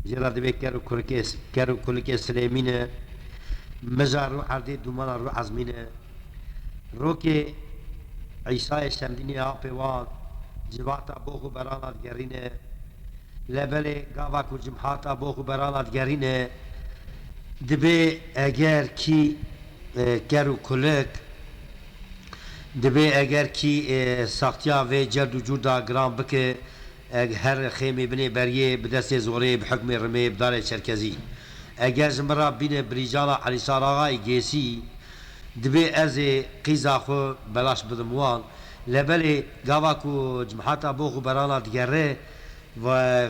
زیرا دبی کرو کلکه سلیمینه مزار رو عردی دومانا رو عزمینه رو که عیسی شمدینی آپی وان جواتا بوخو برانات گرینه لبلی گاوا کو جمحاتا بوخو برانات گرینه دبی اگر کی کرو کلک دبی اگر کی ساختیا و جرد و جودا گرام بکه هر خیمه بنی بریه بدست زوره بحکم رمه بدار چرکزی اگر زمرا بین بریجالا علی ساراغای گیسی دبي ازي قيزا خو بلاش بدموان لبلي قاواكو جمحاتا بوخو برانا دقره و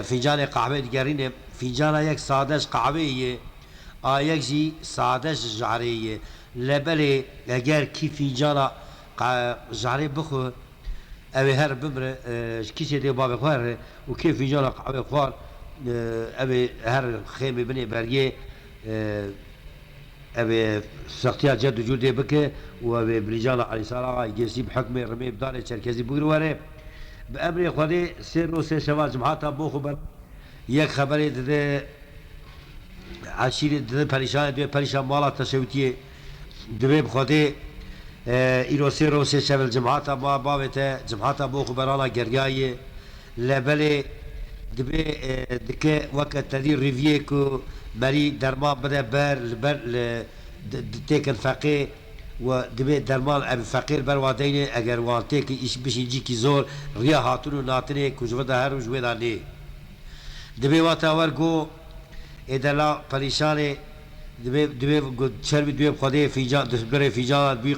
فنجان قهوه دقرينه فنجان يك سادش قهوه آيك جي سادش جعريه لبلي اگر كي فنجان جعري بخو اوي هر بمر كيسي دي بابي خوار وكيف فنجان قهوه خوار اوي هر خيمه بني بريه أبي سختيا جد وجود بك وأبي برجال علي صلاة يجسي بحكم رمي بدار الشركزي بقولوا بأمر خدي سير وسير شواز جماعة بو خبر يك خبري ده عشيرة ده پريشان مالا تشوتيه دبي بخدي إيرو سير وسير شواز جماعة ما باوته جماعة بو خبرانا جرجاية لبلي دبي دك وقت تدير ريفيكو بري درمان بدا بر تيكن فقيه ودبي درمان ابي فقير بر واديني اگر وانتيك ايش بش يجي كي زور ريا هاتونو ناتني كوجودا هر وجودا ني دبي واتا ورغو ادلا پريشاني دبي شربي دبي خدي فيجان دبر فيجان بي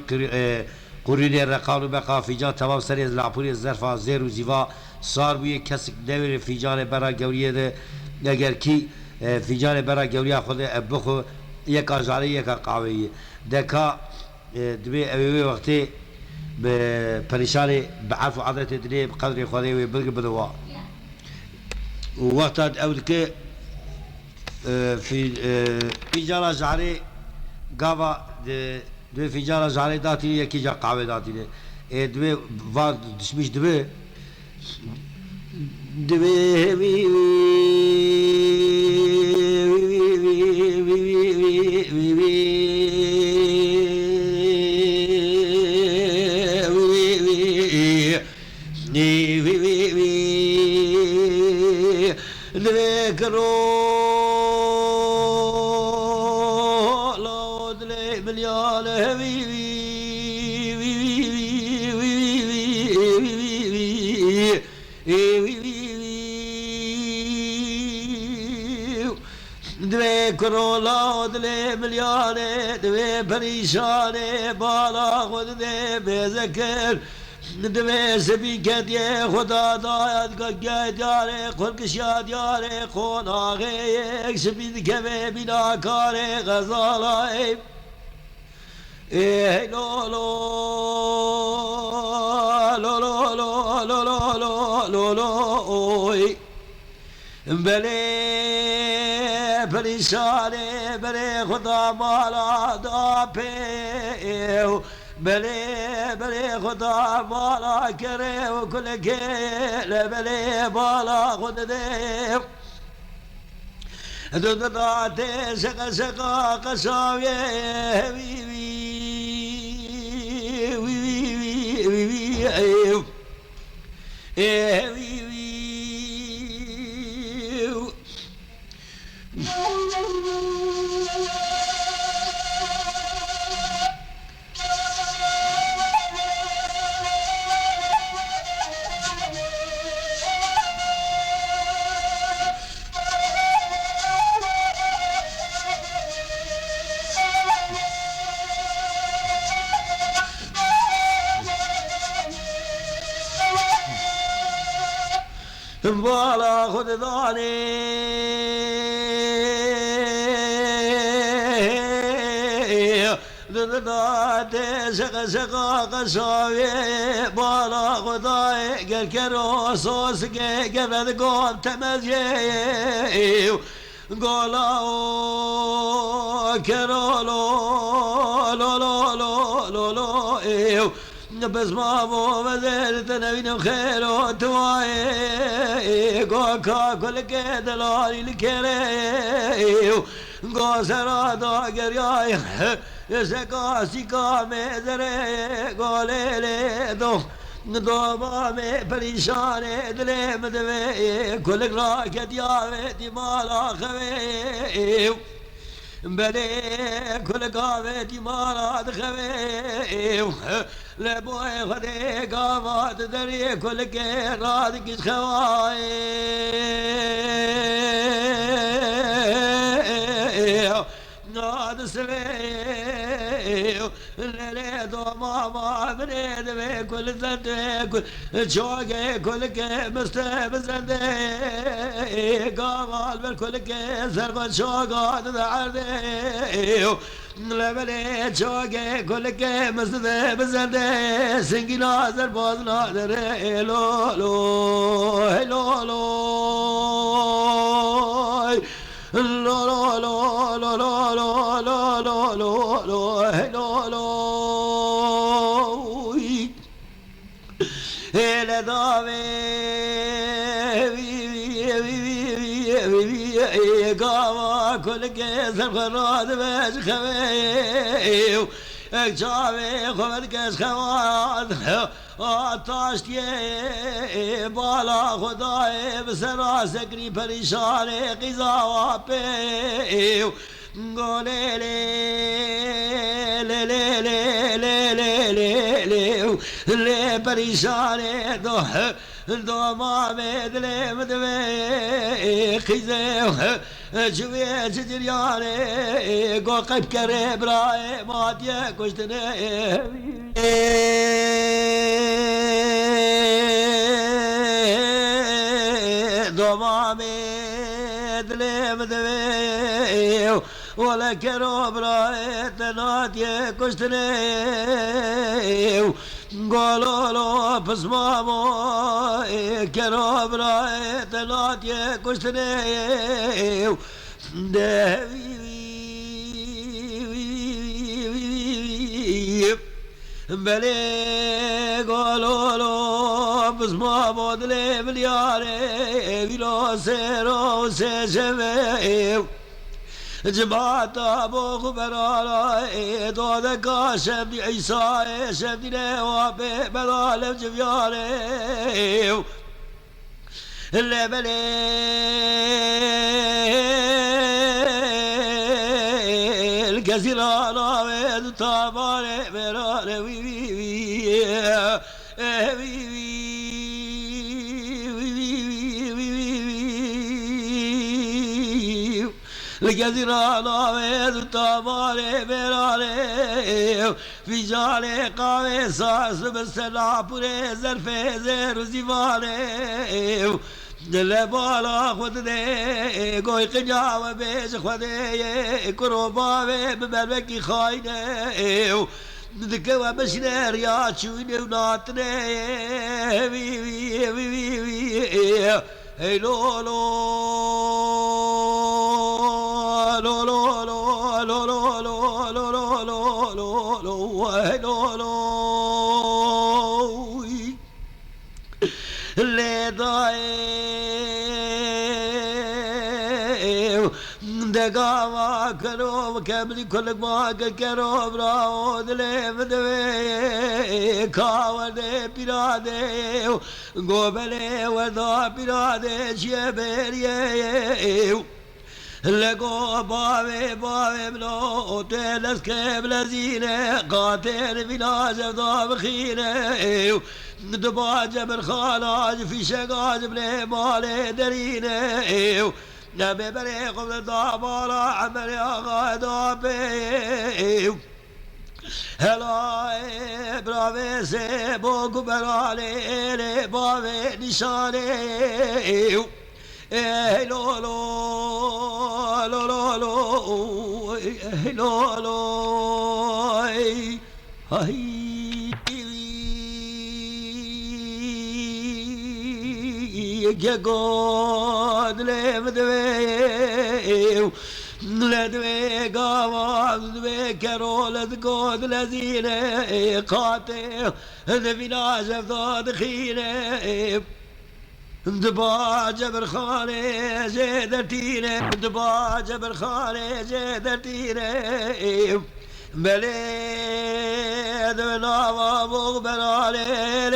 قرين الرقان بقى فيجان تمام سري لعپوري ظرفا زير وزيوا صار بي كسك دبر فيجان برا گوريه ده اگر كي فنجان برا جوريا خود بخو یک آجاری یک قهوه دکا دبی اوی وقتی به پریشانی بعرف و عادت دنیا بقدر خودی و بلغ بدوا وقت اول که في فنجان آجاری قهوه دبی فنجان آجاری داتی یکی جا قهوه داتی دبی وارد دشمیش دبی دوی کرولا دلی ملیانه دوی پریشانه بالا خود ده بذکر دوی سبی کدیه خدا داید گه دیاره خلقشاد یاره خون آغه یک سبید کمه بینا کاره غزالای ای لولو لولو لولو لولو لولو بله پریشانه بله خدا مالا دا پیو بله خدا مالا کره و کل کل بله مالا خود ده دو داته سقا قصاویه وی بالا خود دانی داده سقا قصاوی بالا خدای گر کرو سوس که گرد گل تمزیه گولا کرو لو بس ما بو مزيد نبين خير وتواي قوكا كل كدلاري الكري قوسرا داقر ياي يسكاسي كامي زري قولي لي دوما میں پریشان دلے مدوے کل راکت یاوے دی مالا خوے بلے کل گاوے دی مالا دخوے لبوئے خدے گاوات درے کل کے رات کس خوائے ناد سوے لے دو ماما برید وے کل زندے کل چوگے کل کے مستب زندے گاوال بر کل کے سربت چوگات دعردے لبلے چوگے کل کے مستب زندے سنگی ناظر باز ناظر لو لو لو لو lo lo lo lo lo lo lo lo lo lo lo ele dave gava kol ke zarfarad vaj khave ek jave khabar ke khawad آتش یہ بالا خدای بسرا سکری پریشان قضا پہ گولے لے لے لے لے لے لے لے لے لے پریشان دو ماں میں دلے مدوے خیزے جوے جریانے گو قب کرے برائے ماتیے کچھ نے دوما میں دلے مدوے ولا كرو برايت ناتي كشتني قالوا له بس مامو كرو برايت ناتي كشتني بلي قالوا له بس مامو دلي ملياري بلو سيرو سيشبه جماعت ابو خبرالای داد کا شب عیسی شب نه و به بدال جویاره لبله الجزيرة ناوي تاباره مراره وي وي وي الجزيرة ناوي تاباره مراره في جاله قاوي ساس بسلا پورے ظرف زر زیواره دل بالا خود دے گوی قجاو بیش خود دے کرو باوے ببر کی خائنه دکوا بشنر یا چوینه و ناتنه وی وی وی وی وی ای لو لو لو لو لو لو لو لو لو لو لو لو لو لو le dae degava karo kebli kolma karo brao dele vdve kavade pirade gobele wada pirade cheberiye لگو باوے باوے بلو تلس کے بلزینے قاتل بلا جبدا بخینے دبا جبر خالاج في شقاج بلي مالي درينه نبي بريق من دابالا عمل يا غادا بي هلا برافي سيبو كبرالي لي بافي نشاني لو لو لو لو لو لو لو هاي God live the way لدوي قوام دوي كرول قود لزينة قاتل نبينا جفضاد خينة دبا جبر خالي زيدتينة دبا جبر خالي زيدتينة بلاد ناوا مغبر عليه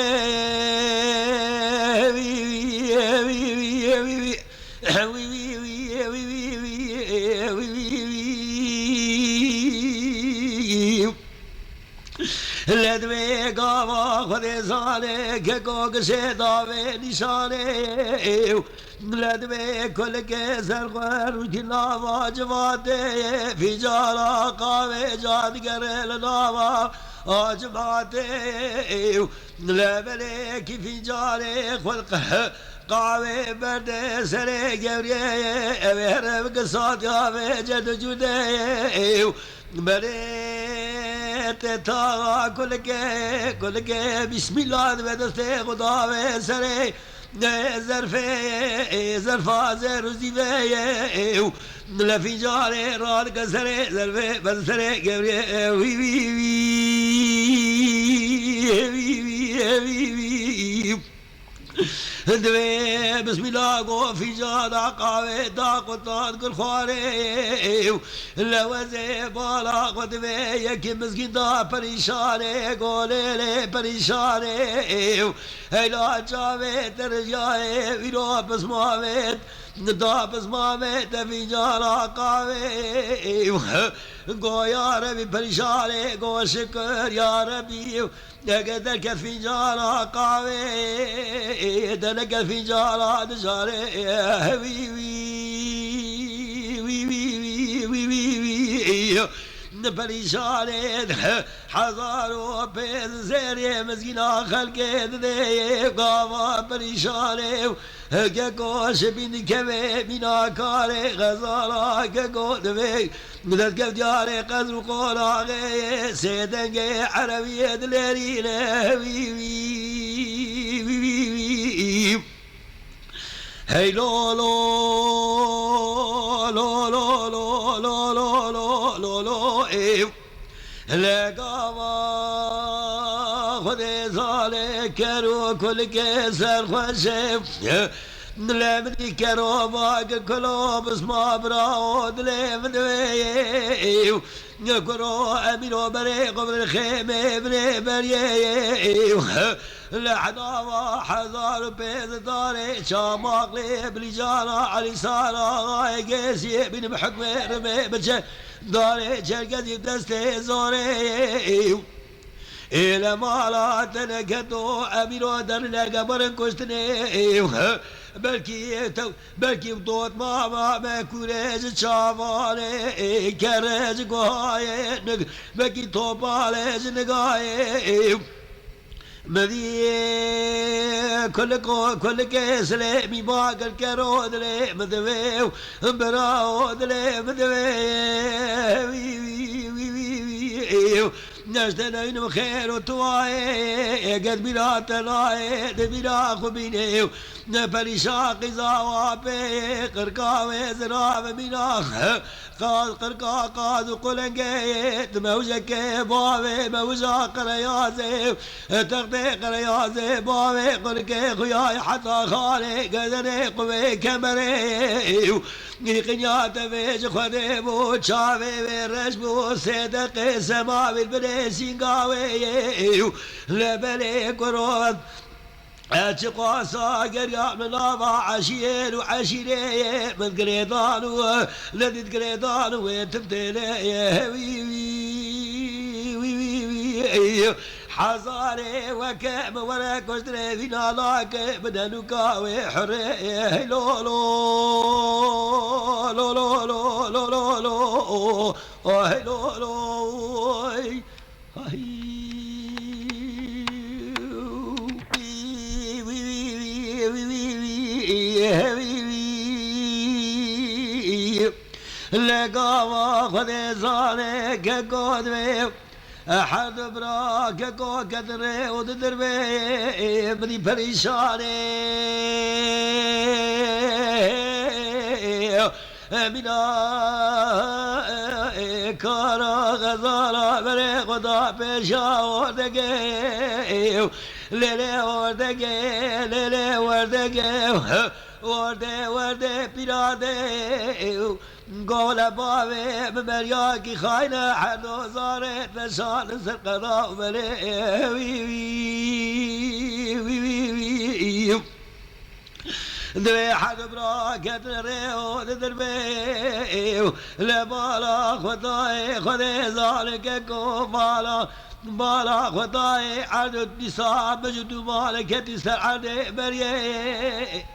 لدوي قاوا خذي صالي كوك سيداوي نشاني لدوي كل كسر غير وكلا واجباتي في جارا قاوي جاد قرل ناوا واجباتي لبليك في جاري خلقه قاوي برد سري قبري أبهرب قصاد قاوي جد جدي بريت تا كل کے بسم الله بدسته خدا و سره ظرفا زرزی و لفی جاره راد کسره ظرفه بسره گبری وی وی وی دوي بسم الله قو في جادا قاوي دا قطان كل خواري لوزي بالا قدوي يكي مسكين دا پريشاني قولي لي پريشاني هلا جاوي ترجاي ويرو بسماوي دا بسماوي تفي جادا قاوي قو يا ربي پريشاني قو شكر يا ربي قدرك في جالا قاوي دلك في جالا دجاري وي وي وي وي وي وي پریشانے ہزاروں پیز زیرے مسکینہ خلقے دے گاوا پریشانے کہ کوش بین کھوے بینا کارے غزارہ کہ کو دوے مدد کف جارے قدر قول آگے سیدنگے عربی دلیرین وی وی وی وی hey lo lo lo lo lo lo lo lo lo lo لقوا خذ ذلك كرو كل كسر خشب لمدي كرو باق كلوب اسمه براود لمدوي يكرو امينو بري قبل الخيمه بري بري لحظة حذار بيت داري شاماق لي بلجانا علي سارا قيسي بن بحكم رمي بجه داري شركتي بدستي زوري إلى مالا تنكتو أمينو در لقبر كشتني بلكي بطوط ما كوريج شافاني كريج قهاي بلكي طوباليج نقاي مذي كل كسلي مي باقل كرود لي مذوي براود لي مذوي وي وي وي وي نجتنين خير وتواي قد بلا تلاي بلا خبيني نبرشاق زوابي قرقاوي زراب بلا قاد قرقا قاد قلنجيت موجك باوي موجا قريازي تغطي قريازي باوي قرقي خياي حتى خالي قدري قوي كمري قنيات فيج خديبو شافي ورشبو صدق سماوي البنيسين قاوي لبلي قرود اتقاسا قريا من ابا عشير وعشيري من قريضان ولدت قريضان وتبتلي وي وي وي وي حزاري وكام ولا كشتري في نالاك بدنوكا وحري لو لو لو لو لو لو لو لو لو لو لقوا خذ صالك كودوي أحد براك كو كدري ودربي بدي بريشاني منا کارا غزالا بره خدا پیشا وردگه لیله وردگه لیله وردگه ورده پیراده قول باوي بمرياكي خاينة حدو زارت نشان سر قضاء ملي وي وي وي وي وي دوي حد براكت ريو دربيو لبالا خداي خدي ذلك كوبالا بالا خداي عدد نساء مجد مالك تسر عدي بريه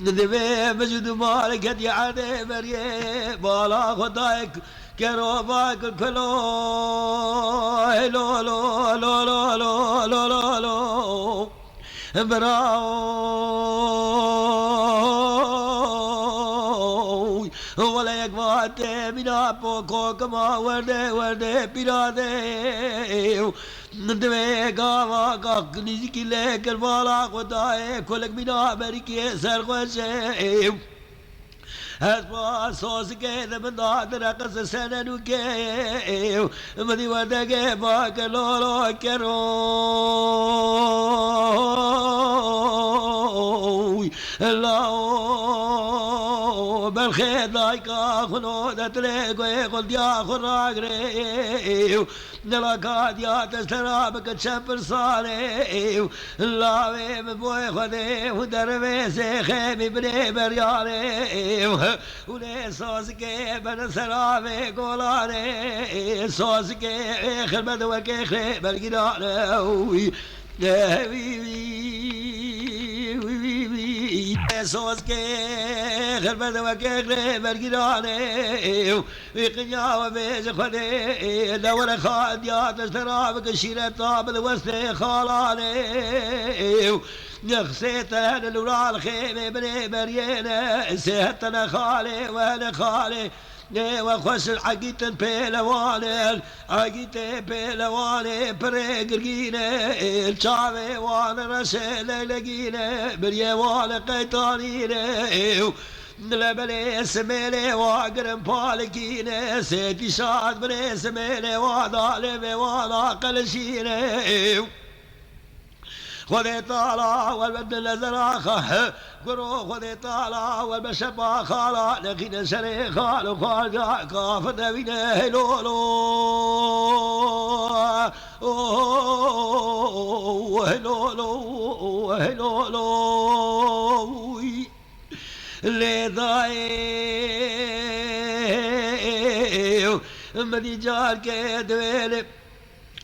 ندبي مجد مالك يا عدي بريه بالا خدايك كرو باك الكلو لو لو لو لو لو لو لو لو براو ولا يكفى من أبوكو كما ورده براده ندوي قاوا قاقني كلك الوالا خداي كلك بنا بركي سرغوشي هسبا صوص كذا من ضاد رقص سنة نوكي مدي ودقي باك لولو كروي الله بالخير لايكا خنودة تلقوي قل يا خراقري نلاقات يا تسترابك تشبر صالي لاوي ببوي خدي ودربي سيخيمي بني بريالي ولي صوصكي بن سرابي قولاني صوصكي خربت وكي بالقراني صوصكي خربت وكي بالقراني ويقنيا وبيز خدي دور خاد يا تسترابك شيرة طاب الوسط خالاني نخسيت انا الورا الخيمة بني بريانة سهتنا خالي وانا خالي وخش العقيت البيلواني عقيت بيلواني بريقرقينة الشعبي وانا رسل لقينة بريواني قيطانينة لبلي سميلي واقرم بالكينة سيتي شاد بني سميلي وضالبي وضاقل شينة خذي طالع والبد الازراخه قرو خذي طالع والبشبا خالا لقينا سري خالو خال كاف نبينا لولو لولو لولو لضايع مدي جارك دويل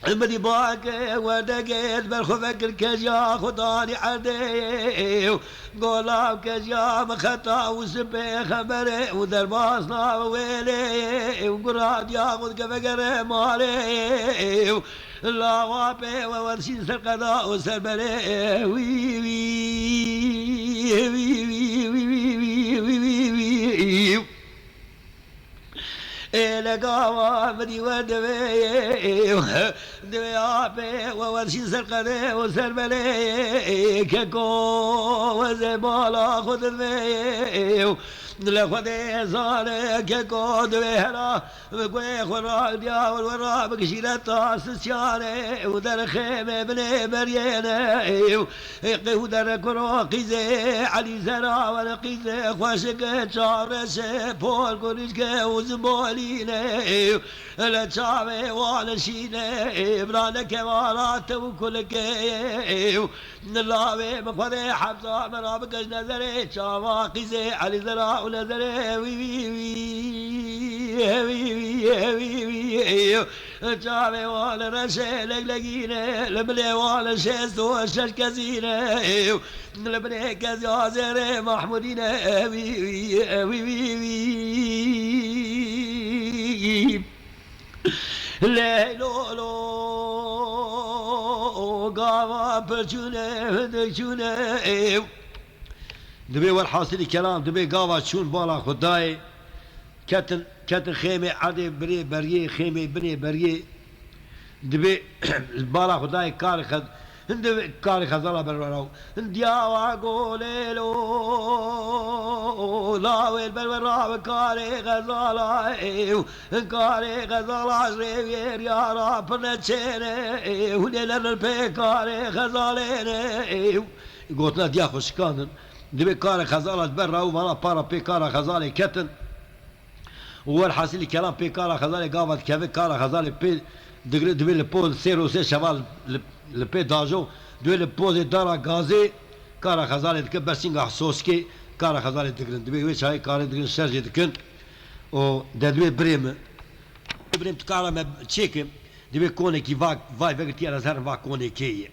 مدي باك ودقيت بالخفك الكجا خداني عدي قولاب كجا مخطا وسبي خبري ودرباصنا ويلي وقراد ياخذ كفقر مالي لا وابي وورشين سرقضاء وسربلي وي وي وي وي وي وي وي لقاوا مدي ودوي دوي عابي وورشي سرقري وسربلي ككو وزبالا خذ الوي لخذي صالي ككو دوي هلا بقوي خراق دياول ورا بكشيلة طاس سياري ودر خيمة بني برياني ودر كروقيزي علي زرا ورقيزي خوشك شارسي بول كوريشك وزبولي لا تشابه ولا شيء برانك وارات وكلك نلاوي مخذي حبزة مرابك نظري شواقي زي علي ذرا ونظري وي وي وي وي وي تشابه ولا رشي لقلقينه لبلي ولا شيستو الششكزينه لبلي كزي زيري محمودينه وي وي وي وي ليلولو قاوا برجونه دجونه دبي والحاصل كلام دبي قاوا شون بالا خداي كتن خيمه عدي بري خيمه بني بري دبي بالا خداي كار هند كار خزالة برراو هنديا وقوليلو لاويل برراو كاري غزالة كاري غزالة ريفير يا رب نتشيني وليلن البي كاري غزالين قلتنا ديا خوش كانن دبي كار خزالة برراو وانا بارا بي كار خزالة كتن والحاصل كلام بي كار خزالة قاوت كيف كار خزالة بي دبي البوز سيرو سي شمال البي داجو دبي البوز دارا غازي كار خزالة دك برسينغ حسوسكي كار خزالة دكن دبي ويش هاي كار دكن شرجي دكن و دبي بريم تكارا ما تشيك دبي كوني كي فاك فاي فكرتي على زهر فاك كوني كي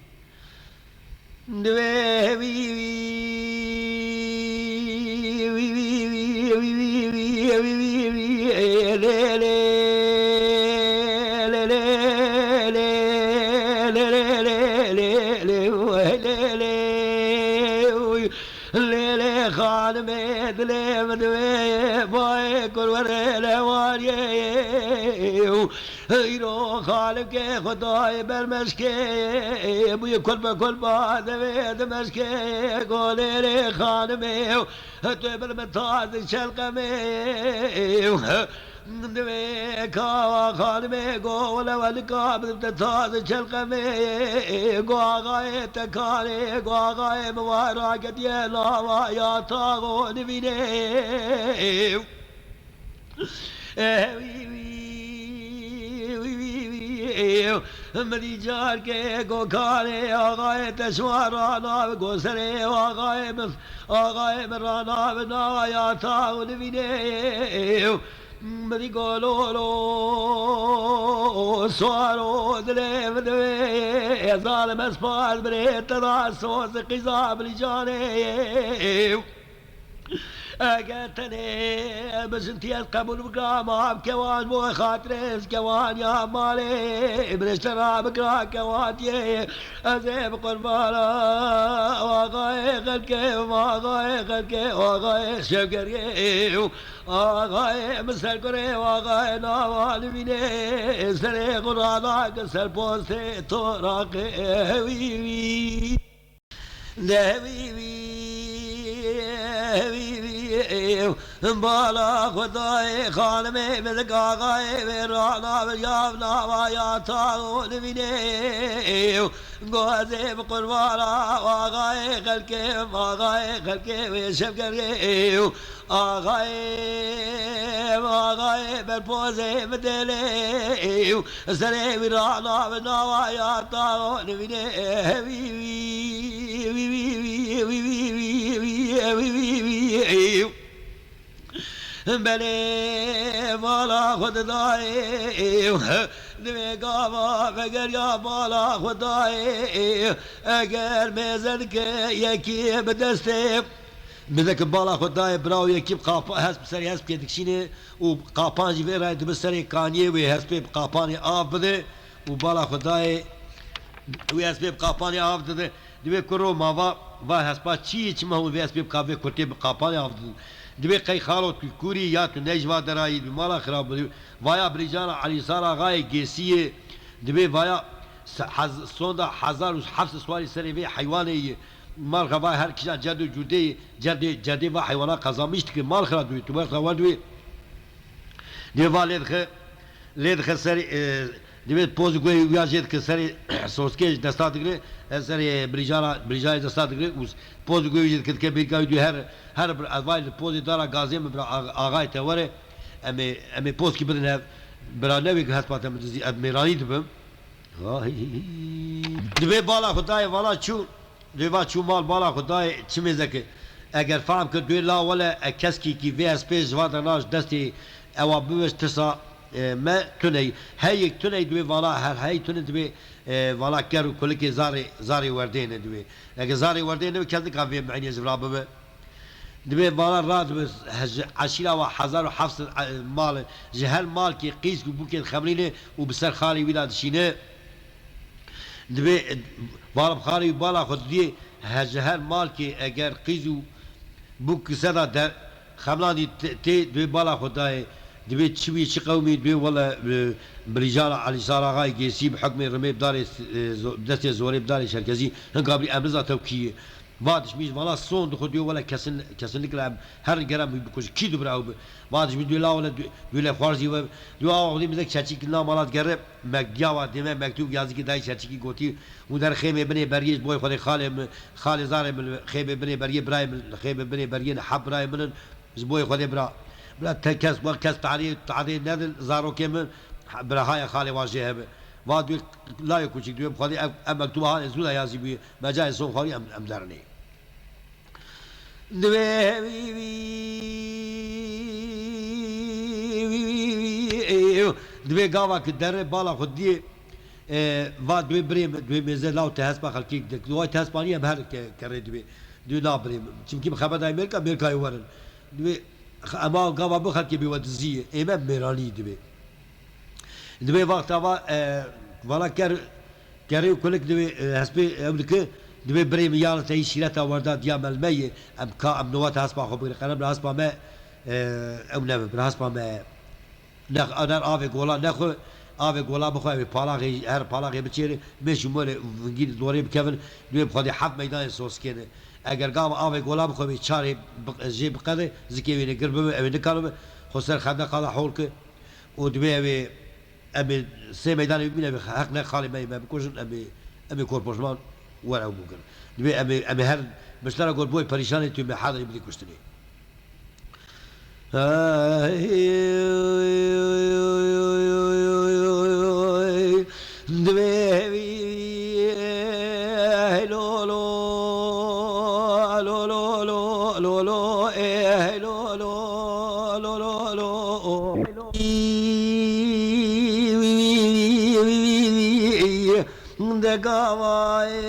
خان میں دلے مدوے بائے کرورے لواری ہیرو خالق کے خدای برمش کے بوی کل بکل باد دمش کے گولے رے خان میں تو برمتاز شلق میں دمے کھاوا خان میں گول والکاب تاز شلق میں گو آغائے تکھارے گو آغائے موارا گدیے لاوا یا تاغو نبینے مدی جار کے گو کھارے آغائے تشوارا ناو گو سرے آغائے مرانا بنا یا تاغو نبینے مدی گولولو سوارو دلے مدوے ظالم اسپال برے تراسوس قضاب لجانے اگتني بس انتي القبول بقام كوان مو خاطرس كوان يا مالي بنشترى بقرا كواتي ازيب قربانا واغاي خلك واغاي خلك واغاي شكري واغاي مسل كري واغاي نوال بيني سري قرانا كسر بوسي توراق وي وي بالا خدای خان میں ملک آغائے ویرانا ویابنا ویا تاغو نبینے گوزیب قربانا آغائے خلکے آغائے خلکے ویشب کرگے آغائے برپوزے بدلے سرے ویرانا وناوایا تاغو نبینے بلے بالا خدای نوے گاوا بگر یا بالا خدای اگر میزن کے یکی بدستے بدك بالا خدای براو یکی قاپا حسب سری حسب که دکشینه و قاپان جی ویرای دو سری کانیه و حسب قاپانی آب بده و بالا خدای و حسب قاپانی آب بده دوی کرو ماوا و حسب چی چی مهو و حسب قاپی کتی قاپانی آب بده دوی قی خالو کوری یا تو نجوا درایی دو مالا خراب بده وایا بریجانا علی سارا غای گیسیه دوی وایا sonda 1700 سواری سری وی حیوانی مال خواهی هر کشان جد و جده و حیوانات قضامیشت که مال خراب دوی تو مال خراب دوی دیوال لید خ سری دیوید پوز گوی ویاجید که سری سوسکیج دستات گره سری بریجای دستات گره پوز گوی ویاجید که بیگای دوی هر اول پوز دارا گازی من آقای توره امی پوز کی بدن برا نوی که هست پاتم میرانی دبم دوی بالا خدای والا چون دوی چون مال بالا خدای چی میزه اگر فهم که دوی لا ولا کسی کی وی اس پی جواد ناش دستی او بوش تسا ما توني هاي توني دوي والا هاي توني دوي والا كارو كلكي زاري وردين دوي اگر زاري وردين دوي كذا كافي معني زبرابه دوي والا راد بس عشيرة وحزار وحفص مال جهل مال كي قيس بوكي خمرينه وبسر خالي ولاد شينه دوي والا بخاري بالا خد دي جهل مال كي اگر قيزو بوك سدا خملاني تي دوي بالا خداي دبي شوي شي قومي دبي والله برجال علي صار غاي جيسي بحكم الرمي بداري بدات زوري بداري شركزي هنقابلي ابرزا توكيه بعدش مش ولا صون دخل ولا كسن لك هر جرام بيكوش كي دبراو بعدش بيدو لا ولا دولا خارجي دو اخذي بدك شاتي كنا مالات قرب مجاوا ديما مكتوب يازي كداي شاتي كي قوتي ودار خيمه بني بريج بوي خالي خالي زار من خيمه بني بري برايم خيمه بني بري حب برايم من زبوي خالي بلا تكس وكس تعري نادل زارو كم برا هاي خالي واجهه بعد لا يكون شيء دوم خالي ام مكتوب هاي زولا يازي بي مجاي صون خالي ام دارني دوی گاوا که در بالا خودی و دوی بریم دوی میزه لاو تهسپا خلکی دوی تهسپانی هم هر کرده دوی لا بریم چون که خبر دای مرکای ورن دوی اما گاوا بخلکی بیود زیه ایمه میرانی دوی وقت آوا والا کریو کلک دوی هسپی امریکه دوی بریم یال تایی شیرتا وردا دیام المیه ام نوات هسپا خو بگیر قرم هسپا ما ام نبه بر هسپا ما نخ آنر آوه گولا نخو آوه گولا بخواه به پالاغی هر پالاغی بچیره میشو مال ونگیر دوری بکفن دوی بخوادی حب میدان سوس کنه اگر گام آوه گولا بخواه به چاره جیب قده زکی وینه گربه اوه نکالو خسر خنده قالا حول که و دوی اوه امی سه میدان ببینه حق نخالی می بکشن امی کورپوشمان ولا ممكن دبي أبي هر مشترك قول بوي بريشان تبي حاضر بدي كشتني دبي لو لو لو لو لو لو لو لو لو لو لو لو دعوای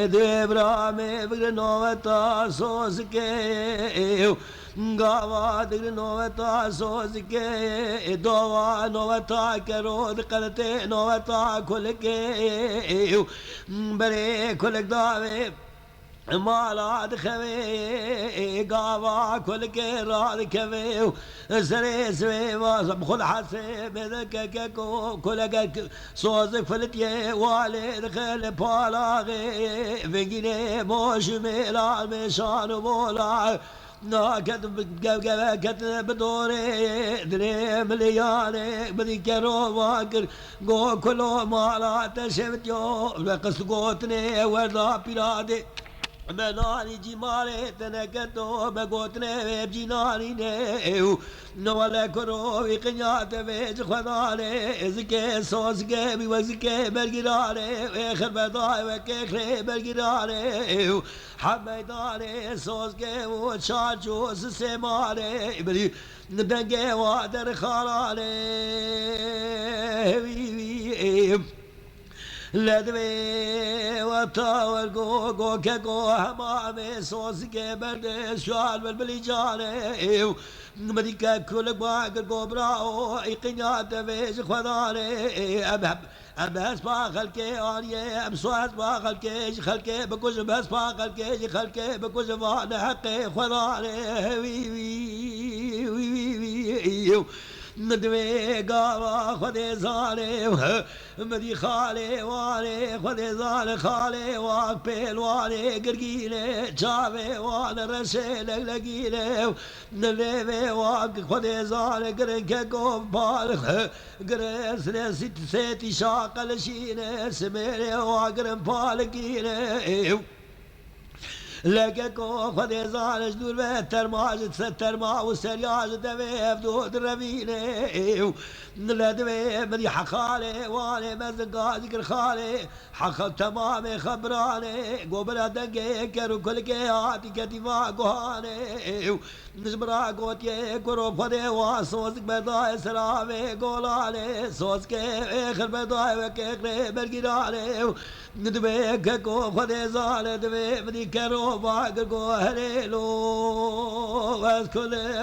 دبرام بگرنوتا سوز که گاوا دگرنوتا سوز که دوا نوتا کرود قلته نوتا کل که بره کلک داوی مالات خوي قاوا كل كراد كوي سري سوي واصب خل حسب ذكك كل صوز فلتي والد خل بالاغي فيني موش ميلا مشان مولا ناكد كتب بدوري دري ملياني بدي كرو واكر قو كلو مالات شفتيو بقص قوتني وردا بيرادي منانی جماله تنکتو بگوتنه بجینانی نه نواله کرو قنیات ویج خدانه زکه سوزکه بیوزکه برگرانه اخر بدای وکه برگرانه حمیدانه سوزکه و چاچو سمانه بری دنگه و در خالانه لدوي وطاول جو كجو همامي صوص كبرد شوال بالبليجاني مديكا كل باقر جو براو اقنيات فيش خداني ام هسبا خلكي آنيه ام سو هسبا خلكي بكوش بهسبا خلكي بكوش فان حقي خداني وي وي وي وي وي ندوي قاوا خدي زاني مدي خالي واني خدي زاني خالي واق بيل واني قرقيني جاوي وانا رسيلك لقيني نليبي واق خدي زاني قرنك قوم بالغ قرن سيتي شاق لشيني سميني واقرن بالقيني لقاكو خدي زانش دور بيت ترماج ترما وسرياج دوي بدود رميني لا دوي بدي حخالي واني مزقاج ذكر خالي حق تمام خبراني قبل دقي كرو كل كياتي كتفا قهاني نجبرا قوتي كرو فدي واسوسك بداي سلامي قولاني سوسك اخر بداي وكيخري برقراني ندوي ككو خدي زال دوي بدي كرو باقر قو هليلو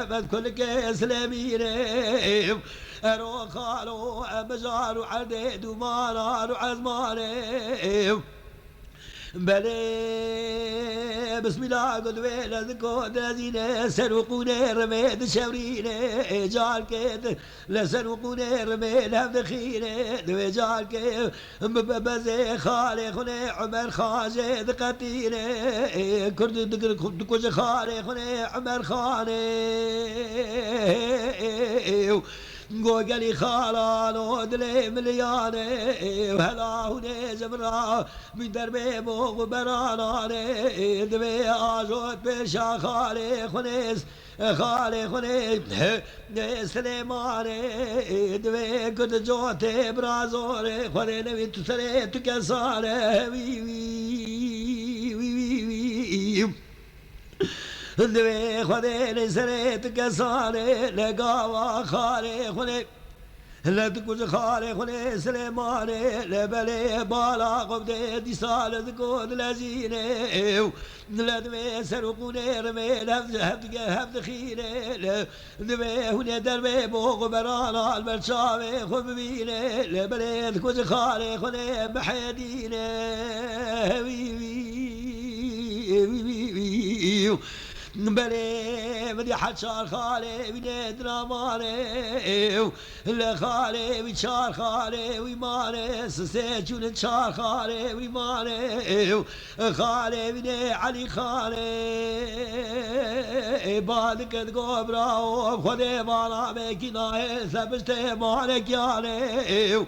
بس كل كيس لميني ارو خالو امجارو عديد ومانارو عزماني بلي بسم الله قد ويلا ذكو دازين سرقوني رميد شوريني جالك لسرقوني رميد هفدخيني دوي جالك مببزي خالي خوني عمر خاجي ذقتيني كرد دكوز خالي خوني عمر خاني قوقلي خالانو دلي ملياني وهلا هوني زمرا من دربي بوغ براناني دبي آجوت بشا خالي خنيس خالي خنيس سليماني دبي قد جوتي برازوري خوري نبي تسري تكساري وي وي وي وي وي دوي خدي لسريت كساري لقاوا خالي خلي لا تكوز خالي خلي سليماني لبلي بالا قبدي دي سال تكون لزيني لا دوي سرقوني رمي هفد خيني دوي هنا دربي بوغ برانا البرشاوي خببيني لبلي تكوز خالي خلي بحيديني وي وي وي وي بلي بدي حشار خالي بدي دراماني لا خالي وشار خالي ويماني سسيجون شار خالي ويماني خالي بدي علي خالي بعدك تقوم راو خدي بالا مكيناي سبشتي مالك يالي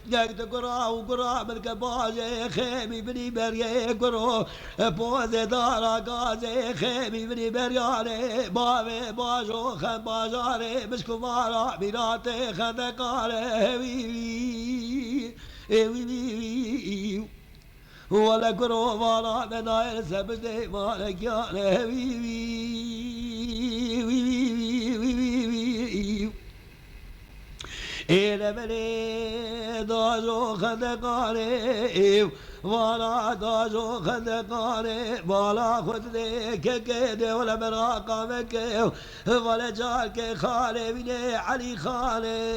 نقد قرا وقرا من كبازي خيمي بني بريه قرو بوزي دارا قازي خيمي بني برياني بابي باجو خن بازاري مشكو مارا بيراتي خندقاري وي وي وي وي ولا قرو ولا منايل سبدي مالك ياني وي وي وي وي وي وي إلى بلي داجو خندقاني وانا داجو خندقاني بالا خدني ككيدي ولا مراقا مكي ولا جارك خالي بني علي خالي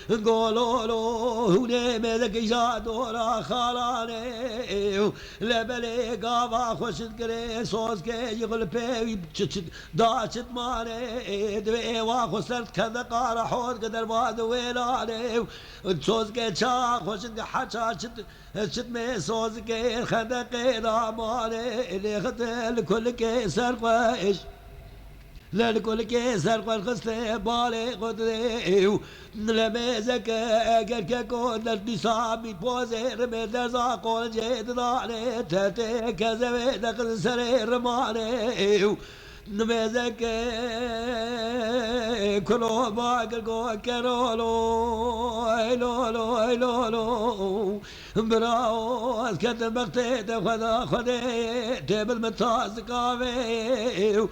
قولوا له هوني ملك جادورا خالاني لبلي قابا خوشت كري صوص كي يغل بي داشت ماني دوي واخو سرت كذا قارا حوت قدر باد ويلاني صوص كي شا خوشت حشا شت مي صوص كي خندقي راماني اللي خدل كل كي سرقاش للكل كيسر والخصل بالي قدري لميزك اگر كون للنصاب بوزي رمي درزا قول جيد ضالي تاتي كذبي دقل سري رماني نميزك كلو باقل قول كرولو ايلولو ايلولو براو اسكت المقتيد خذا خذي تبل متاز قافي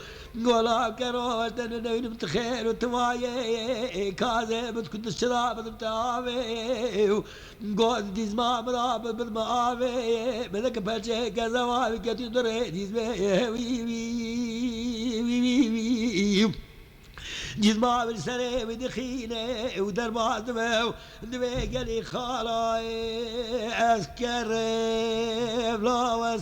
قولا كرو تنين متخير وتواي كاذب كنت الشراب بتاعي قول ديز ما براب بالمعافي بدك بجي كذا كتي دري ديز وي وي وي وي جزما بالسري بدخيني ودربات بو دبي قالي خالاي اسكري بلا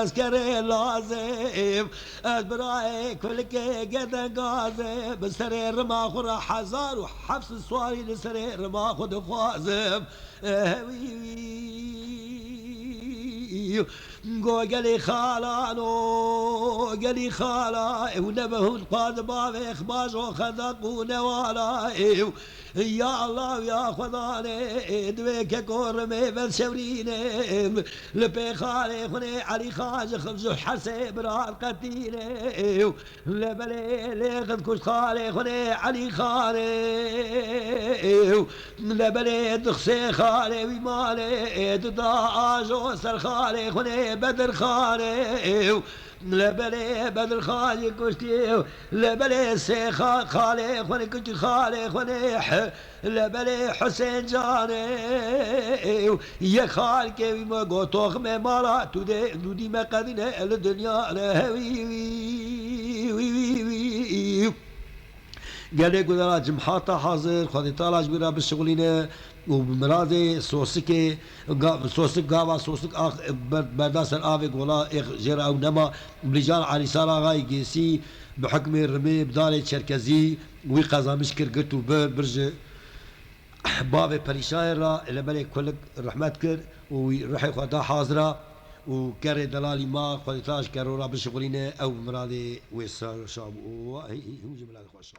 اسكري لازم ادبراي كل كي قد قازم بالسري رما خرا حزار وحبس الصواري لسري رما خد خوازم قالي خالانو قالي خالا ونبه القاد بابي اخباز وخذق ونوالا يا الله يا خداني دويك كورمي بالشوريني لبي خالي خني علي خاج خبز حسي برار قتيني لبلي ليخذ كل خالي خني علي خالي لبلي دخسي خالي ومالي داجو سر خالي خني بدر خالي لبلي بدر خالي كشتي لبلي سيخا خالي خوني كنت خالي خوني لبلي حسين جاني يا خالك ما قطوخ ما مرا تودي ما قدنا الدنيا وي وي وي وي قال قدرا جمحاتا حاضر خدي طالع جبرا بالشغلين وبمرادي صوصك قاوا صوصك برداس الآفق ولا جرا أو نما برجال علي سارا غاي جيسي بحكم الرمي بدالة شركزي وقضا مشكر قلتو برج باب بريشان را إلى ملك كلك رحمت كر وروحي خدا حاضرة وكره دلالي ما خدي طالع كرورا بالشغلين أو بمرادي ويسار شاب وهي هم جملة خوش